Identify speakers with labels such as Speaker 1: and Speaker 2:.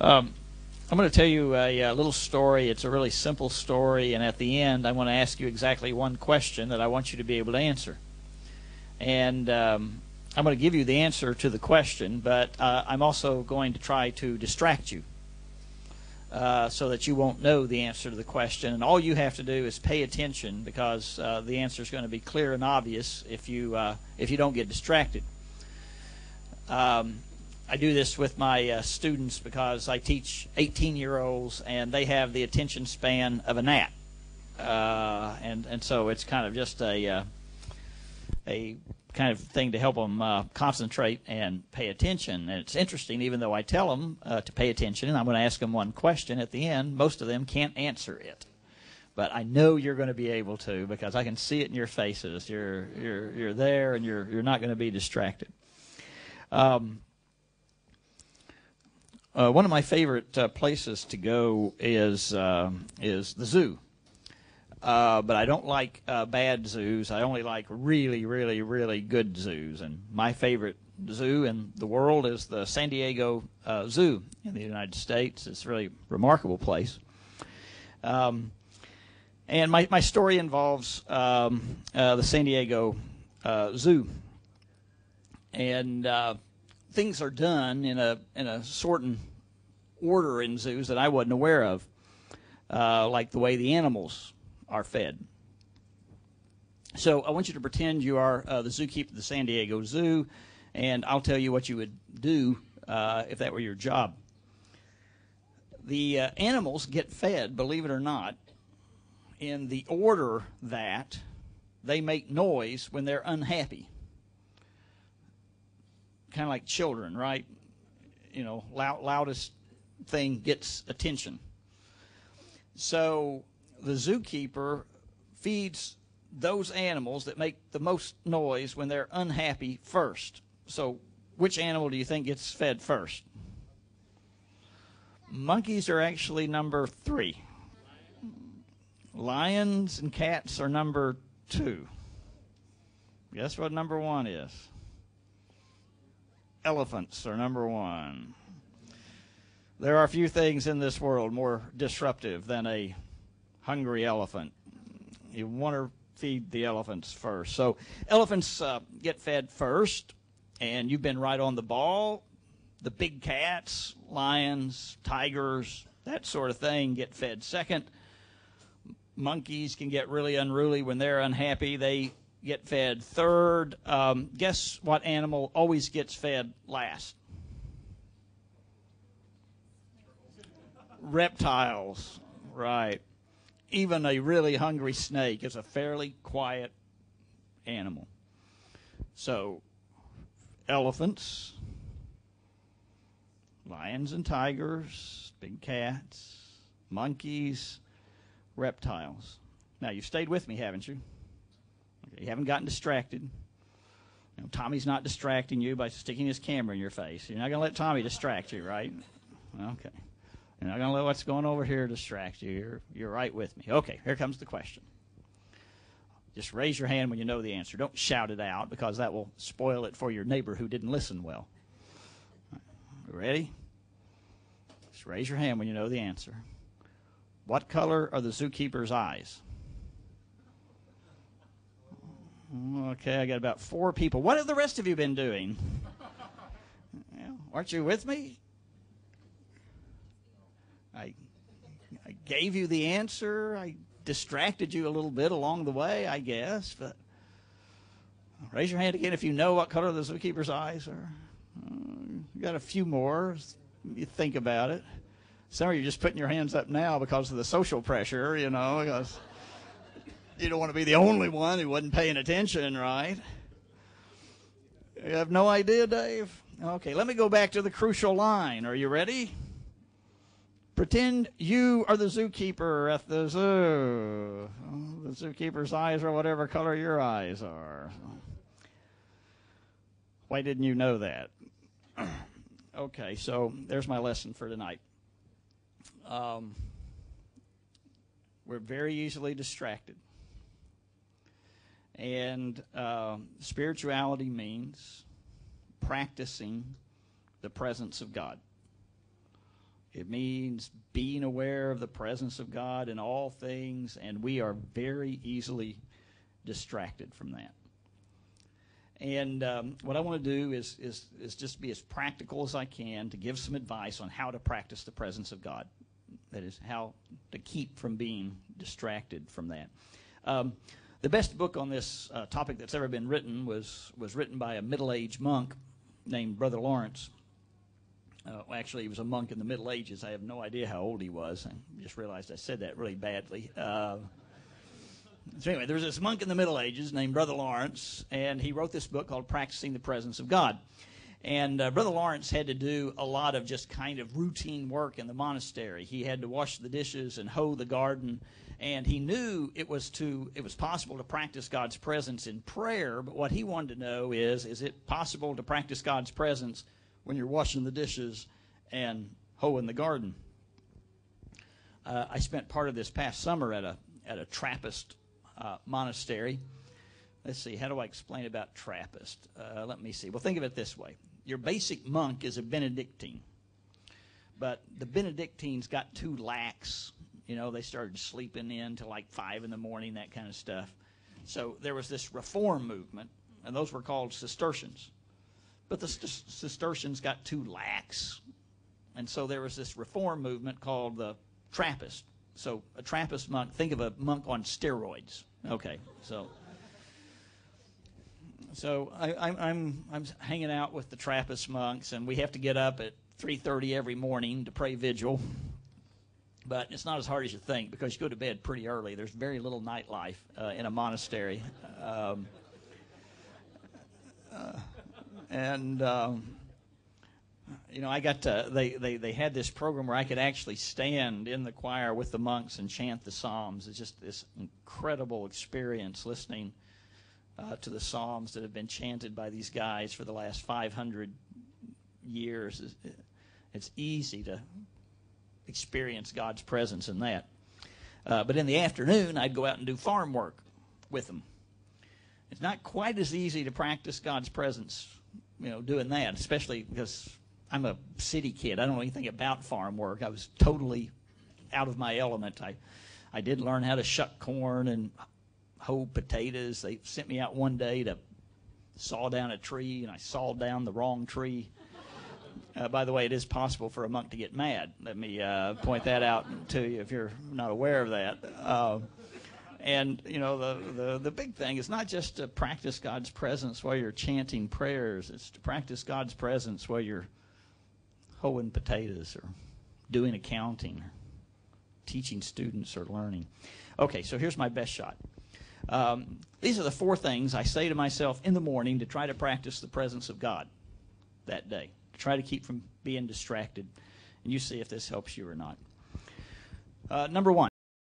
Speaker 1: Um, I'm going to tell you a little story. It's a really simple story, and at the end, I want to ask you exactly one question that I want you to be able to answer. And I'm going to give you the answer to the question, but I'm also going to try to distract you so that you won't know the answer to the question. And all you have to do is pay attention, because the answer is going to be clear and obvious if you don't get distracted. I do this with my students because I teach 18-year-olds, and they have the attention span of a gnat. And so it's kind of just a kind of thing to help them concentrate and pay attention. And it's interesting, even though I tell them to pay attention, and I'm going to ask them one question at the end, most of them can't answer it. But I know you're going to be able to, because I can see it in your faces. You're there, and you're not going to be distracted. One of my favorite places to go is the zoo. But I don't like bad zoos. I only like really, really, really good zoos. And my favorite zoo in the world is the San Diego Zoo in the United States. It's a really remarkable place. And my story involves the San Diego Zoo. And things are done in a certain order in zoos that I wasn't aware of, like the way the animals are fed. So I want you to pretend you are the zookeeper of the San Diego Zoo, and I'll tell you what you would do if that were your job. The animals get fed, believe it or not, in the order that they make noise when they're unhappy. Kind of like children, right? You know, loudest thing gets attention. So the zookeeper feeds those animals that make the most noise when they're unhappy first. So which animal do you think gets fed first? Monkeys are actually number 3. Lions and cats are number 2. Guess what number 1 is? Elephants are number 1. There are few things in this world more disruptive than a hungry elephant. You want to feed the elephants first. So elephants get fed first, and you've been right on the ball. The big cats, lions, tigers, that sort of thing get fed second. Monkeys can get really unruly when they're unhappy. They get fed third. Guess what animal always gets fed last? Reptiles, right. Even a really hungry snake is a fairly quiet animal. So, elephants, lions and tigers, big cats, monkeys, reptiles. Now, you've stayed with me, haven't you? Okay, you haven't gotten distracted. You know, Tommy's not distracting you by sticking his camera in your face. You're not going to let Tommy distract you, right? Okay. You're not going to let what's going over here distract you. You're right with me. Okay, here comes the question. Just raise your hand when you know the answer. Don't shout it out, because that will spoil it for your neighbor who didn't listen well. Ready? Just raise your hand when you know the answer. What color are the zookeeper's eyes? Okay, I got about 4 people. What have the rest of you been doing? Aren't you with me? I gave you the answer. I distracted you a little bit along the way, I guess. But raise your hand again if you know what color the zookeeper's eyes are. You got a few more. You think about it. Some of you are just putting your hands up now because of the social pressure, you know, because you don't want to be the only one who wasn't paying attention, right? You have no idea, Dave? Okay, let me go back to the crucial line. Are you ready? Pretend you are the zookeeper at the zoo. The zookeeper's eyes are whatever color your eyes are. Why didn't you know that? Okay, so there's my lesson for tonight. We're very easily distracted. And spirituality means practicing the presence of God. It means being aware of the presence of God in all things, and we are very easily distracted from that. And what I want to do is just be as practical as I can to give some advice on how to practice the presence of God. That is, how to keep from being distracted from that. The best book on this topic that's ever been written was written by a middle-aged monk named Brother Lawrence. Actually, he was a monk in the Middle Ages. I have no idea how old he was. I just realized I said that really badly. So anyway, there was this monk in the Middle Ages named Brother Lawrence, and he wrote this book called Practicing the Presence of God. And Brother Lawrence had to do a lot of just kind of routine work in the monastery. He had to wash the dishes and hoe the garden, and he knew it was possible to practice God's presence in prayer, but what he wanted to know is it possible to practice God's presence when you're washing the dishes and hoeing the garden? I spent part of this past summer at a Trappist monastery. Let's see, how do I explain about Trappist? Let me see. Well, think of it this way. Your basic monk is a Benedictine, but the Benedictines got too lax. You know, they started sleeping in till like 5 in the morning, that kind of stuff. So there was this reform movement, and those were called Cistercians. But the Cistercians got too lax, and so there was this reform movement called the Trappist. So a Trappist monk, think of a monk on steroids. Okay, so I'm hanging out with the Trappist monks, and we have to get up at 3:30 every morning to pray vigil. But it's not as hard as you think, because you go to bed pretty early. There's very little nightlife in a monastery. You know, I got to, they had this program where I could actually stand in the choir with the monks and chant the Psalms. It's just this incredible experience listening to the Psalms that have been chanted by these guys for the last 500 years. It's easy to experience God's presence in that. But in the afternoon, I'd go out and do farm work with them. It's not quite as easy to practice God's presence, you know, doing that, especially because I'm a city kid. I don't know anything about farm work. I was totally out of my element. I did learn how to shuck corn and hoe potatoes. They sent me out one day to saw down a tree, and I sawed down the wrong tree. By the way, it is possible for a monk to get mad. Let me point that out to you if you're not aware of that. And, you know, the big thing is not just to practice God's presence while you're chanting prayers. It's to practice God's presence while you're hoeing potatoes or doing accounting or teaching students or learning. Okay, so here's my best shot. These are the 4 things I say to myself in the morning to try to practice the presence of God that day. To try to keep from being distracted. And you see if this helps you or not. Number 1.